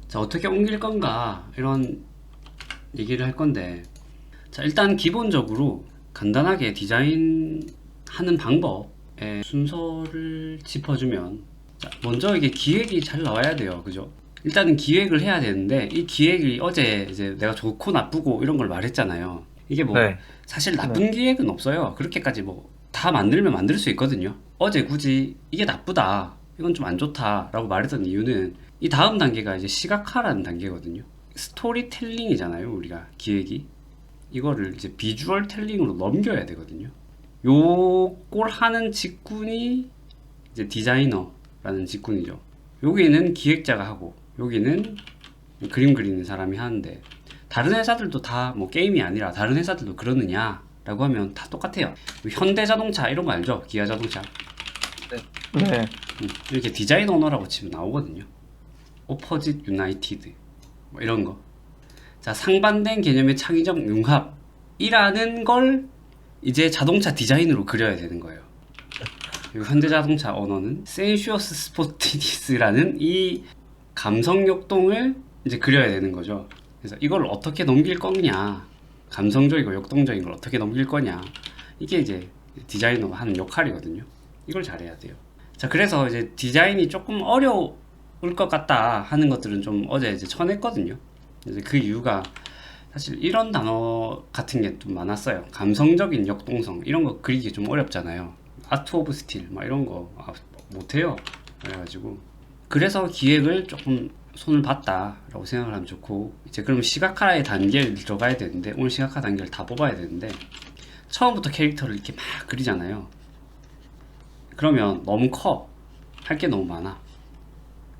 자, 어떻게 옮길 건가 이런 얘기를 할 건데, 자, 일단 기본적으로 간단하게 디자인하는 방법의 순서를 짚어주면, 자, 먼저 이게 기획이 잘 나와야 돼요. 그죠? 일단은 기획을 해야 되는데, 이 기획이 어제 이제 내가 좋고 나쁘고 이런 걸 말했잖아요. 이게 뭐 네. 사실 나쁜 기획은 없어요. 그렇게까지 뭐 다 만들면 만들 수 있거든요. 어제 굳이 이게 나쁘다, 이건 좀 안 좋다 라고 말했던 이유는, 이 다음 단계가 이제 시각화라는 단계거든요. 스토리텔링이잖아요, 우리가 기획이. 이거를 이제 비주얼 텔링으로 넘겨야 되거든요. 요걸 하는 직군이 이제 디자이너라는 직군이죠. 여기는 기획자가 하고 여기는 그림 그리는 사람이 하는데, 다른 회사들도 다 뭐 게임이 아니라 다른 회사들도 그러느냐 라고 하면 다 똑같아요. 현대자동차 이런 거 알죠? 기아자동차. 네. 이렇게 디자인 오너라고 치면 나오거든요. 오퍼짓 유나이티드 뭐 이런 거. 자, 상반된 개념의 창의적 융합이라는 걸 이제 자동차 디자인으로 그려야 되는 거예요. 그리고 현대자동차 언어는 센슈어스 스포티니스라는 이 감성 역동을 이제 그려야 되는 거죠. 그래서 이걸 어떻게 넘길 거냐, 감성적이고 역동적인 걸 어떻게 넘길 거냐, 이게 이제 디자이너가 하는 역할이거든요. 이걸 잘해야 돼요. 자, 그래서 이제 디자인이 조금 어려울 것 같다 하는 것들은 좀 어제 이제 쳐냈거든요. 이제 그 이유가 사실 이런 단어 같은 게 좀 많았어요. 감성적인 역동성 이런 거 그리기 좀 어렵잖아요. 아트 오브 스틸 막 이런 거 못해요. 그래가지고 그래서 기획을 조금 손을 봤다라고 생각을 하면 좋고, 이제 그럼 시각화의 단계를 들어가야 되는데, 오늘 시각화 단계를 다 뽑아야 되는데, 처음부터 캐릭터를 이렇게 막 그리잖아요. 그러면 너무 커. 할 게 너무 많아.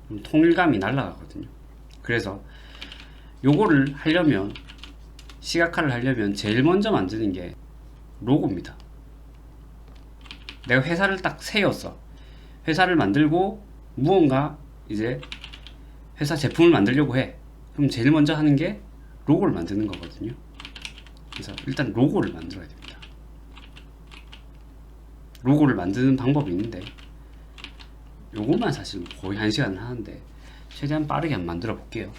그럼 통일감이 날아가거든요. 그래서 요거를 하려면, 시각화를 하려면 제일 먼저 만드는 게 로고입니다. 내가 회사를 딱 세웠어. 회사를 만들고 무언가 이제 회사 제품을 만들려고 해. 그럼 제일 먼저 하는 게 로고를 만드는 거거든요. 그래서 일단 로고를 만들어야 됩니다. 로고를 만드는 방법이 있는데, 요것만 사실 거의 1시간을 하는데 최대한 빠르게 한번 만들어 볼게요.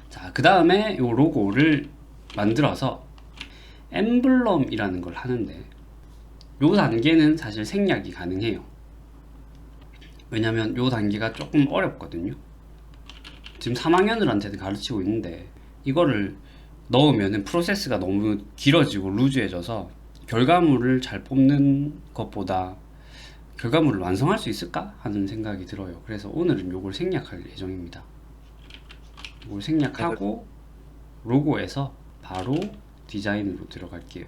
자, 그 다음에 요 로고를 만들어서 엠블럼이라는 걸 하는데, 요 단계는 사실 생략이 가능해요. 왜냐면 요 단계가 조금 어렵거든요. 지금 3학년들한테도 가르치고 있는데, 이거를 넣으면 프로세스가 너무 길어지고 루즈해져서 결과물을 잘 뽑는 것보다 결과물을 완성할 수 있을까 하는 생각이 들어요. 그래서 오늘은 요걸 생략할 예정입니다. 이걸 생략하고 로고에서 바로 디자인으로 들어갈게요.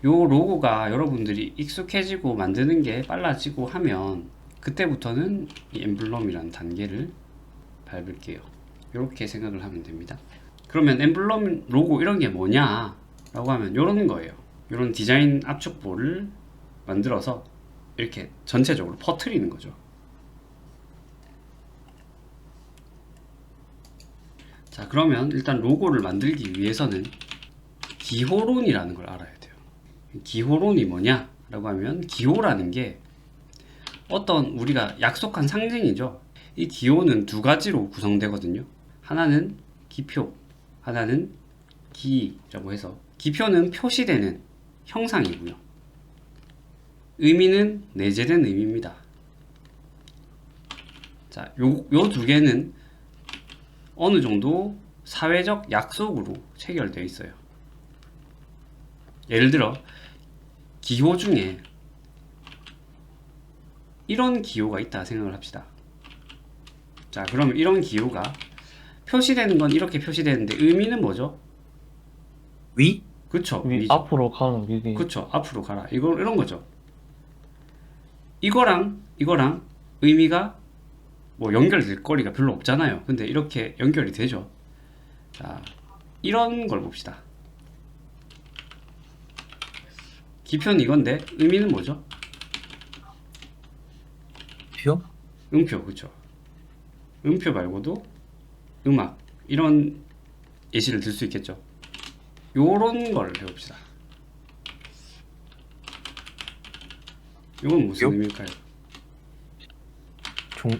요 로고가 여러분들이 익숙해지고 만드는 게 빨라지고 하면 그때부터는 이 엠블럼이라는 단계를 밟을게요. 이렇게 생각을 하면 됩니다. 그러면 엠블럼, 로고 이런 게 뭐냐 라고 하면 이런 거예요. 이런 디자인 압축볼을 만들어서 이렇게 전체적으로 퍼트리는 거죠. 자, 그러면 일단 로고를 만들기 위해서는 기호론이라는 걸 알아야 돼요. 기호론이 뭐냐 라고 하면, 기호라는 게 어떤 우리가 약속한 상징이죠. 이 기호는 두 가지로 구성되거든요. 하나는 기표, 하나는 기라고 해서, 기표는 표시되는 형상이고요. 의미는 내재된 의미입니다. 자, 요 두 개는 어느 정도 사회적 약속으로 체결되어 있어요. 예를 들어 기호 중에 이런 기호가 있다 생각을 합시다. 자, 그럼 이런 기호가 표시되는 건 이렇게 표시되는데 의미는 뭐죠? 위? 그쵸, 위, 위죠. 앞으로 가는 위기. 그쵸, 앞으로 가라, 이런 거죠. 이거랑 의미가 뭐 연결될 거리가 별로 없잖아요. 근데 이렇게 연결이 되죠. 자, 이런 걸 봅시다. 기표는 이건데 의미는 뭐죠? 표? 음표, 그쵸. 음표 말고도 음악, 이런 예시를 들 수 있겠죠. 요런 걸 해봅시다. 이건 무슨 교? 의미일까요?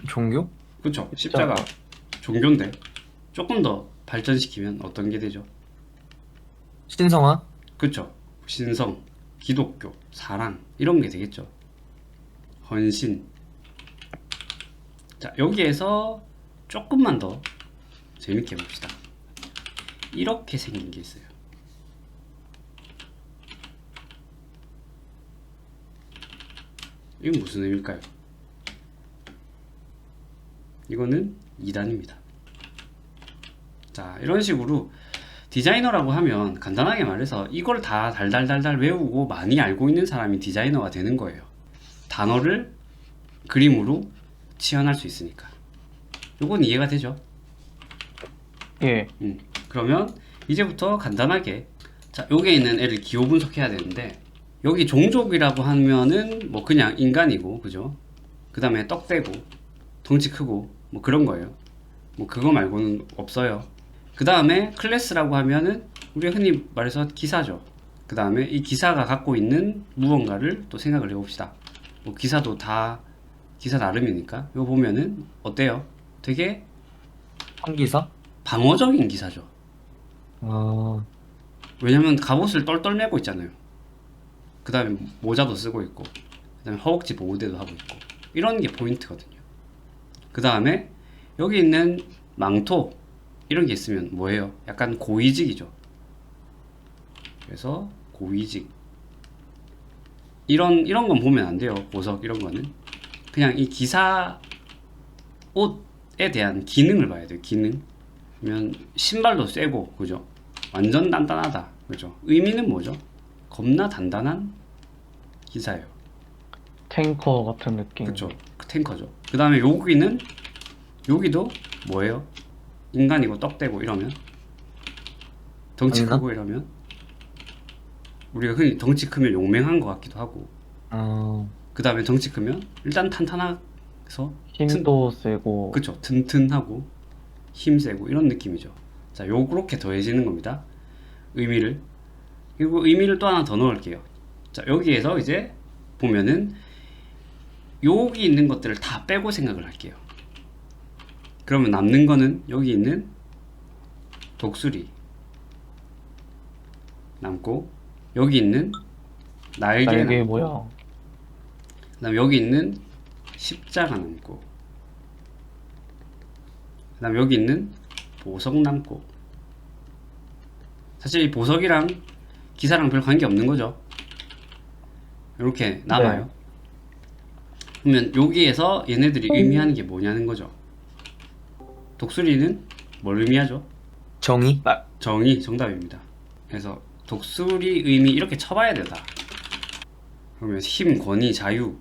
종교? 그쵸, 십자가. 십자가. 종교인데 조금 더 발전시키면 어떤 게 되죠? 신성한? 그쵸? 신성, 기독교, 사랑 이런 게 되겠죠. 헌신. 자, 여기에서 조금만 더 재밌게 해봅시다. 이렇게 생긴 게 있어요. 이건 무슨 의미일까요? 이거는 2단입니다. 자, 이런 식으로 디자이너라고 하면 간단하게 말해서 이걸 다 달달달달 외우고 많이 알고 있는 사람이 디자이너가 되는 거예요. 단어를 그림으로 치환할 수 있으니까. 요건 이해가 되죠? 예. 그러면 이제부터 간단하게, 자, 여기에 있는 애를 기호 분석해야 되는데, 여기 종족이라고 하면은 뭐 그냥 인간이고, 그죠? 그 다음에 떡대고 덩치 크고 뭐 그런 거예요. 뭐 그거 말고는 없어요. 그 다음에 클래스라고 하면은 우리가 흔히 말해서 기사죠. 그 다음에 이 기사가 갖고 있는 무언가를 또 생각을 해봅시다. 뭐 기사도 다 기사 나름이니까 이거 보면은 어때요? 되게 한기사? 방어적인 기사죠. 아, 왜냐면 갑옷을 똘똘 매고 있잖아요. 그 다음에 모자도 쓰고 있고, 그 다음에 허벅지 보호대도 하고 있고, 이런 게 포인트거든요. 그 다음에 여기 있는 망토 이런 게 있으면 뭐예요? 약간 고위직이죠. 그래서 고위직 이런 건 보면 안 돼요. 보석 이런 거는 그냥 이 기사 옷에 대한 기능을 봐야 돼요. 기능. 그러면 신발도 세고, 그죠? 완전 단단하다, 그죠? 의미는 뭐죠? 겁나 단단한 기사예요. 탱커 같은 느낌. 그쵸? 그 탱커죠. 그 다음에 여기도 뭐예요? 인간이고 떡대고 이러면, 덩치 아니나? 크고 이러면, 우리가 흔히 덩치 크면 용맹한 것 같기도 하고, 아, 그 다음에 덩치 크면 일단 탄탄해서, 힘도 세고. 그쵸? 튼튼하고 힘세고 이런 느낌이죠. 자, 요렇게 더해지는 겁니다. 의미를. 그리고 의미를 또 하나 더 넣을게요. 자, 여기에서 이제 보면은 여기 있는 것들을 다 빼고 생각을 할게요. 그러면 남는 거는 여기 있는 독수리 남고, 여기 있는 날개 날개 남고, 모양. 그다음 여기 있는 십자가 남고, 그다음 여기 있는 보석 남고. 사실 이 보석이랑 기사랑 별 관계 없는 거죠. 이렇게 남아요. 네. 그러면 여기에서 얘네들이 의미하는 게 뭐냐는 거죠. 독수리는 뭘 의미하죠? 정의? 정의, 정답입니다. 그래서 독수리 의미 이렇게 쳐봐야 되다. 그러면 힘, 권위, 자유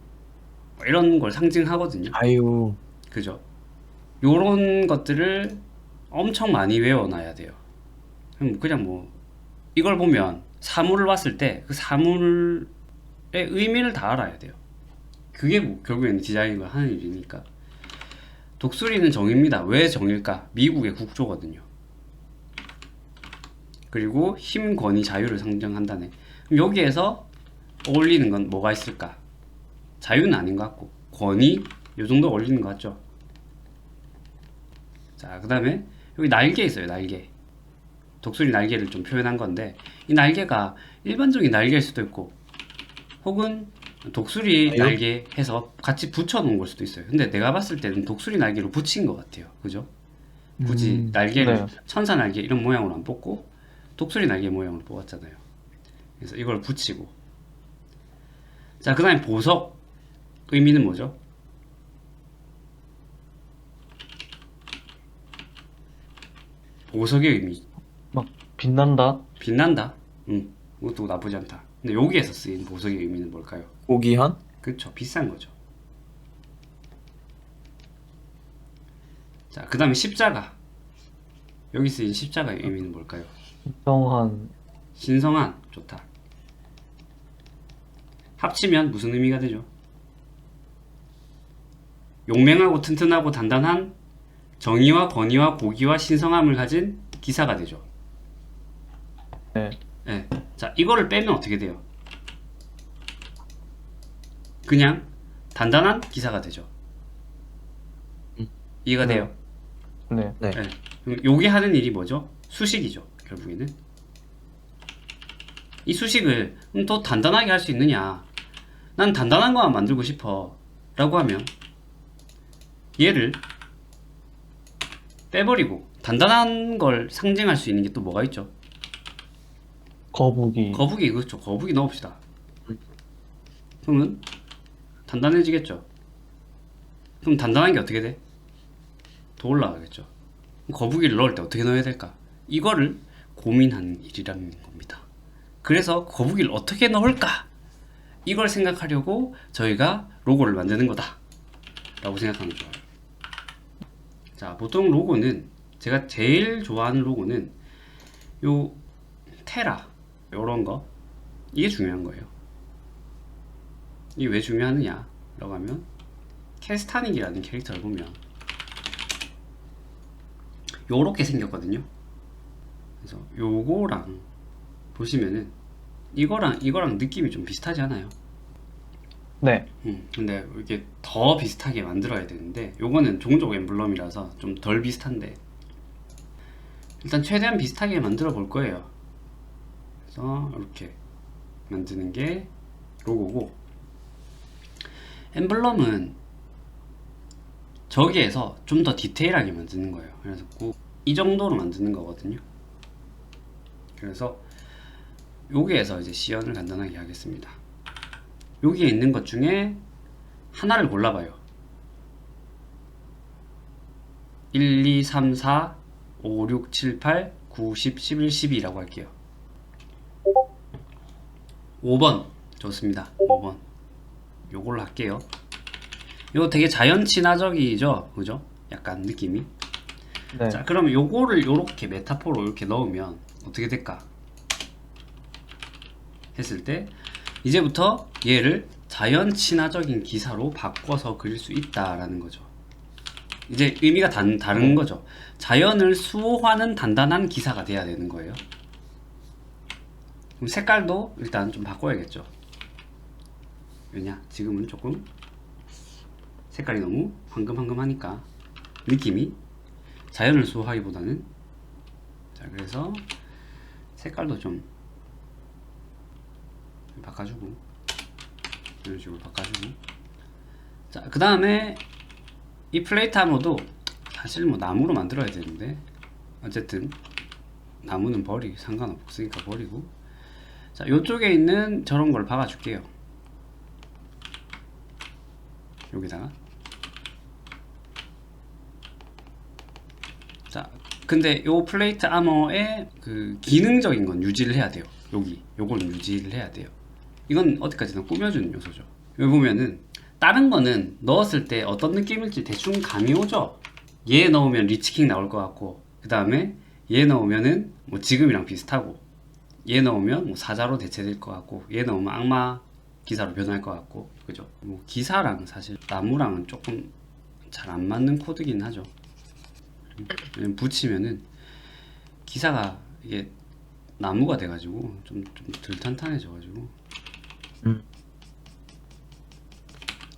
뭐 이런 걸 상징하거든요. 자유. 그죠? 요런 것들을 엄청 많이 외워놔야 돼요. 그냥 뭐 이걸 보면 사물을 봤을 때 그 사물의 의미를 다 알아야 돼요. 그게 뭐 결국에는 디자인을 하는 일이니까. 독수리는 정의입니다. 왜 정일까? 미국의 국조거든요. 그리고 힘, 권위, 자유를 상징한다네. 그럼 여기에서 어울리는 건 뭐가 있을까? 자유는 아닌 것 같고, 권위 요 정도 어울리는 것 같죠? 자, 그 다음에 여기 날개 있어요. 날개. 독수리 날개를 좀 표현한 건데, 이 날개가 일반적인 날개일 수도 있고, 혹은 독수리 자유? 날개 해서 같이 붙여 놓은 걸 수도 있어요. 근데 내가 봤을 때는 독수리 날개로 붙인 것 같아요. 그죠? 굳이 날개를 네. 천사 날개 이런 모양으로 안 뽑고 독수리 날개 모양으로 뽑았잖아요. 그래서 이걸 붙이고, 자, 그 다음에 보석 의미는 뭐죠? 보석의 의미, 막 빛난다? 빛난다. 그것도 나쁘지 않다. 근데 여기에서 쓰인 보석의 의미는 뭘까요? 고귀한? 그쵸, 비싼 거죠. 자, 그 다음에 십자가. 여기 쓰인 십자가의 의미는 뭘까요? 신성한. 신성한. 좋다. 합치면 무슨 의미가 되죠? 용맹하고 튼튼하고 단단한 정의와 권위와 고기와 신성함을 가진 기사가 되죠. 네. 네. 자, 이거를 빼면 어떻게 돼요? 그냥 단단한 기사가 되죠. 이해가 네. 돼요? 네. 네. 네. 그럼 요게 하는 일이 뭐죠? 수식이죠. 결국에는 이 수식을 더 단단하게 할 수 있느냐, 난 단단한 거만 만들고 싶어 라고 하면 얘를 빼버리고 단단한 걸 상징할 수 있는 게 또 뭐가 있죠? 거북이. 거북이. 그렇죠. 거북이 넣읍시다. 그러면 단단해지겠죠. 그럼 단단한 게 어떻게 돼? 더 올라가겠죠. 거북이를 넣을 때 어떻게 넣어야 될까? 이거를 고민하는 일이라는 겁니다. 그래서 거북이를 어떻게 넣을까? 이걸 생각하려고 저희가 로고를 만드는 거다 라고 생각하면 좋아요. 자, 보통 로고는, 제가 제일 좋아하는 로고는 요 테라 요런 거, 이게 중요한 거예요. 이게 왜 중요하느냐 라고 하면, 캐스타닉이라는 캐릭터를 보면 요렇게 생겼거든요. 그래서 요거랑 보시면은 이거랑 느낌이 좀 비슷하지 않아요? 네. 근데 이게 더 비슷하게 만들어야 되는데, 요거는 종족 엠블럼이라서 좀 덜 비슷한데, 일단 최대한 비슷하게 만들어 볼 거예요. 그래서 이렇게 만드는 게 로고고, 엠블럼은 저기에서 좀 더 디테일하게 만드는 거예요. 그래서 이 정도로 만드는 거거든요. 그래서 여기에서 이제 시연을 간단하게 하겠습니다. 여기에 있는 것 중에 하나를 골라봐요. 1, 2, 3, 4, 5, 6, 7, 8, 9, 10, 11, 12라고 할게요. 5번 좋습니다. 5번 요걸로 할게요. 이거 되게 자연 친화적이죠, 그죠? 약간 느낌이. 네. 자, 그럼 요거를 요렇게 메타포로 이렇게 넣으면 어떻게 될까? 했을 때 이제부터 얘를 자연 친화적인 기사로 바꿔서 그릴 수 있다라는 거죠. 이제 의미가 다른 거죠. 자연을 수호하는 단단한 기사가 돼야 되는 거예요. 그럼 색깔도 일단 좀 바꿔야겠죠. 왜냐? 지금은 조금 색깔이 너무 황금황금하니까 느낌이 자연을 수호하기보다는. 자, 그래서 색깔도 좀 바꿔주고, 이런 식으로 바꿔주고. 자, 그 다음에 이 플레이트 아머도 사실 뭐 나무로 만들어야 되는데, 어쨌든 나무는 상관없으니까 버리고. 자, 요쪽에 있는 저런 걸 박아줄게요. 여기다가. 자, 근데 요 플레이트 아머의 그 기능적인 건 유지를 해야 돼요. 요건 유지를 해야 돼요. 이건 어디까지나 꾸며주는 요소죠. 여기 보면은 다른 거는 넣었을 때 어떤 느낌일지 대충 감이 오죠. 얘 넣으면 리치킹 나올 것 같고, 그 다음에 얘 넣으면은 뭐 지금이랑 비슷하고, 얘 넣으면 뭐 사자로 대체될 것 같고, 얘 넣으면 악마 기사로 변할 것 같고, 그죠? 뭐 기사랑 사실 나무랑은 조금 잘 안 맞는 코드긴 하죠. 왜냐면 붙이면은 기사가 이게 나무가 돼가지고 좀 덜 탄탄해져가지고.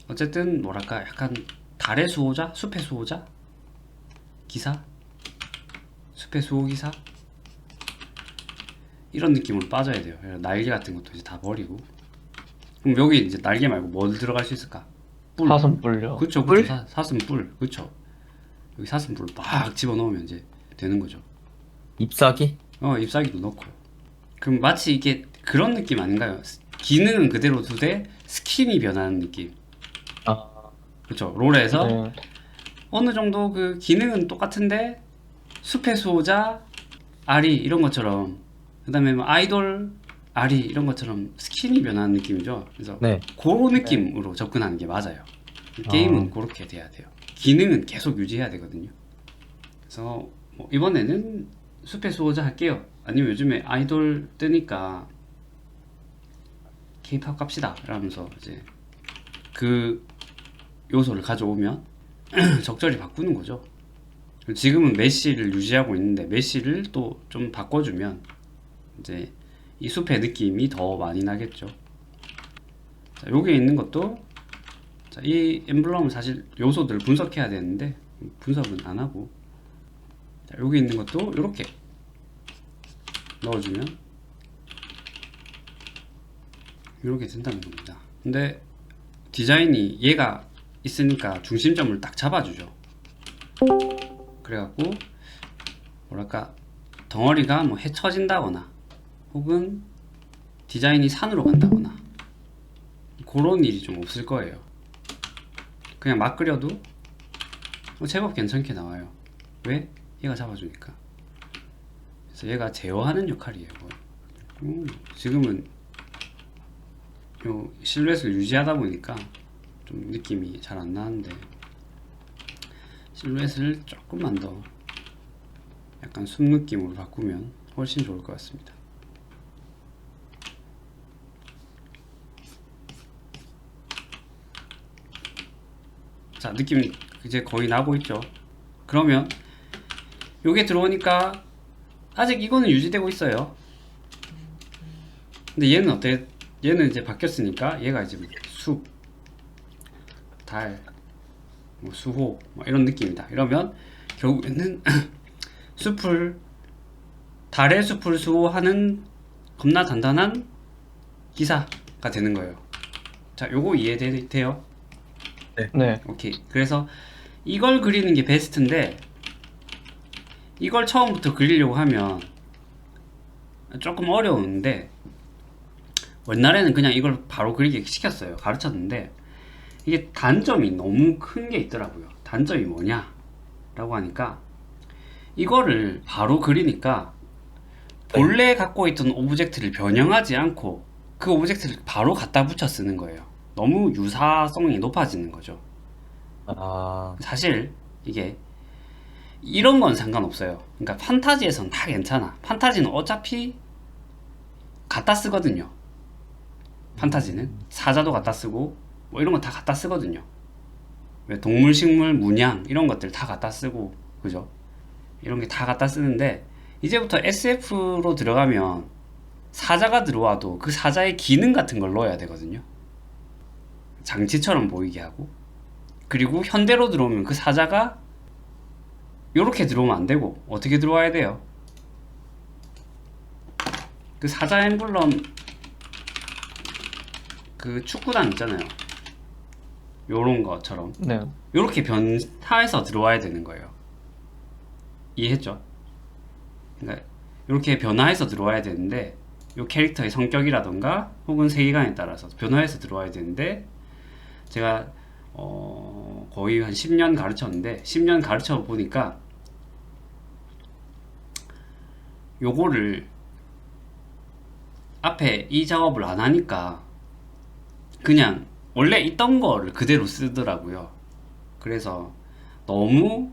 어쨌든 뭐랄까 약간 달의 수호자, 숲의 수호자 기사, 숲의 수호 기사, 이런 느낌으로 빠져야 돼요. 날개 같은 것도 이제 다 버리고. 그럼 여기 이제 날개 말고 뭘 들어갈 수 있을까? 뿔. 사슴뿔요. 그쵸, 뿔? 그쵸. 사슴뿔. 그쵸. 여기 사슴뿔 막 집어넣으면 이제 되는 거죠. ip사귀? 잎사귀도 넣고. 그럼 마치 이게 그런 느낌 아닌가요? 기능은 그대로 두되 스킨이 변하는 느낌. 아, 그쵸. 롤에서 네. 어느 정도 그 기능은 똑같은데 숲의 수호자 아리 이런 것처럼, 그 다음에 뭐 아이돌 아리 이런 것처럼 스킨이 변하는 느낌이죠. 그래서 네. 그런 느낌으로 접근하는 게 맞아요. 게임은 그렇게 돼야 돼요. 기능은 계속 유지해야 되거든요. 그래서 뭐 이번에는 숲의 수호자 할게요. 아니면 요즘에 아이돌 뜨니까 K-pop 갑시다 이러면서 이제 그 요소를 가져오면 적절히 바꾸는 거죠. 지금은 메시를 유지하고 있는데 메시를 또 좀 바꿔주면 이제 이 숲의 느낌이 더 많이 나겠죠. 자, 여기에 있는 것도, 자, 이 엠블럼은 사실 요소들을 분석해야 되는데 분석은 안 하고 자, 여기 있는 것도 이렇게 넣어주면 이렇게 된다는 겁니다. 근데 디자인이 얘가 있으니까 중심점을 딱 잡아주죠. 그래갖고 뭐랄까 덩어리가 뭐 헤쳐진다거나 혹은 디자인이 산으로 간다거나 그런 일이 좀 없을 거예요. 그냥 막 그려도 제법 괜찮게 나와요. 왜? 얘가 잡아주니까. 그래서 얘가 제어하는 역할이에요. 지금은 요 실루엣을 유지하다 보니까 좀 느낌이 잘 안 나는데 실루엣을 조금만 더 약간 숲 느낌으로 바꾸면 훨씬 좋을 것 같습니다. 자, 느낌 이제 거의 나고 있죠. 그러면 요게 들어오니까 아직 이거는 유지되고 있어요. 근데 얘는 어때? 얘는 이제 바뀌었으니까 얘가 이제 숲, 달, 뭐 수호 뭐 이런 느낌이다. 이러면 결국에는 달의 숲을 수호하는 겁나 단단한 기사가 되는 거예요. 자, 요거 이해돼요? 네. 오케이. 그래서 이걸 그리는 게 베스트인데 이걸 처음부터 그리려고 하면 조금 어려운데 옛날에는 그냥 이걸 바로 그리게 시켰어요. 가르쳤는데 이게 단점이 너무 큰 게 있더라고요. 단점이 뭐냐 라고 하니까 이거를 바로 그리니까 본래 갖고 있던 오브젝트를 변형하지 않고 그 오브젝트를 바로 갖다 붙여 쓰는 거예요. 너무 유사성이 높아지는 거죠. 아, 사실 이게 이런 건 상관없어요. 그러니까 판타지에서는 다 괜찮아. 판타지는 어차피 갖다 쓰거든요. 판타지는 사자도 갖다 쓰고 뭐 이런 거 다 갖다 쓰거든요. 왜 동물, 식물, 문양 이런 것들 다 갖다 쓰고 그죠? 이런 게 다 갖다 쓰는데 이제부터 SF로 들어가면 사자가 들어와도 그 사자의 기능 같은 걸 넣어야 되거든요. 장치처럼 보이게 하고 그리고 현대로 들어오면 그 사자가 요렇게 들어오면 안 되고 어떻게 들어와야 돼요? 그 사자 엠블럼 그 축구단 있잖아요. 요런 것처럼 네. 요렇게 변화해서 들어와야 되는 거예요. 이해했죠? 그러니까 요렇게 변화해서 들어와야 되는데 요 캐릭터의 성격이라던가 혹은 세계관에 따라서 변화해서 들어와야 되는데 제가 거의 한 10년 가르쳤는데 10년 가르쳐 보니까 요거를 앞에 이 작업을 안 하니까 그냥 원래 있던 거를 그대로 쓰더라고요. 그래서 너무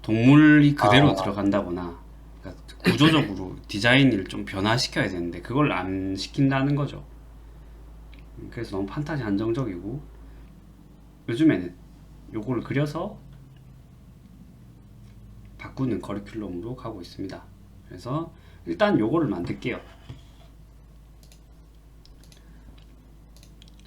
동물이 그대로 들어간다거나 그러니까 구조적으로 디자인을 좀 변화시켜야 되는데 그걸 안 시킨다는 거죠. 그래서 너무 판타지 한정적이고 요즘에는 요거를 그려서 바꾸는 커리큘럼으로 가고 있습니다. 그래서 일단 요거를 만들게요.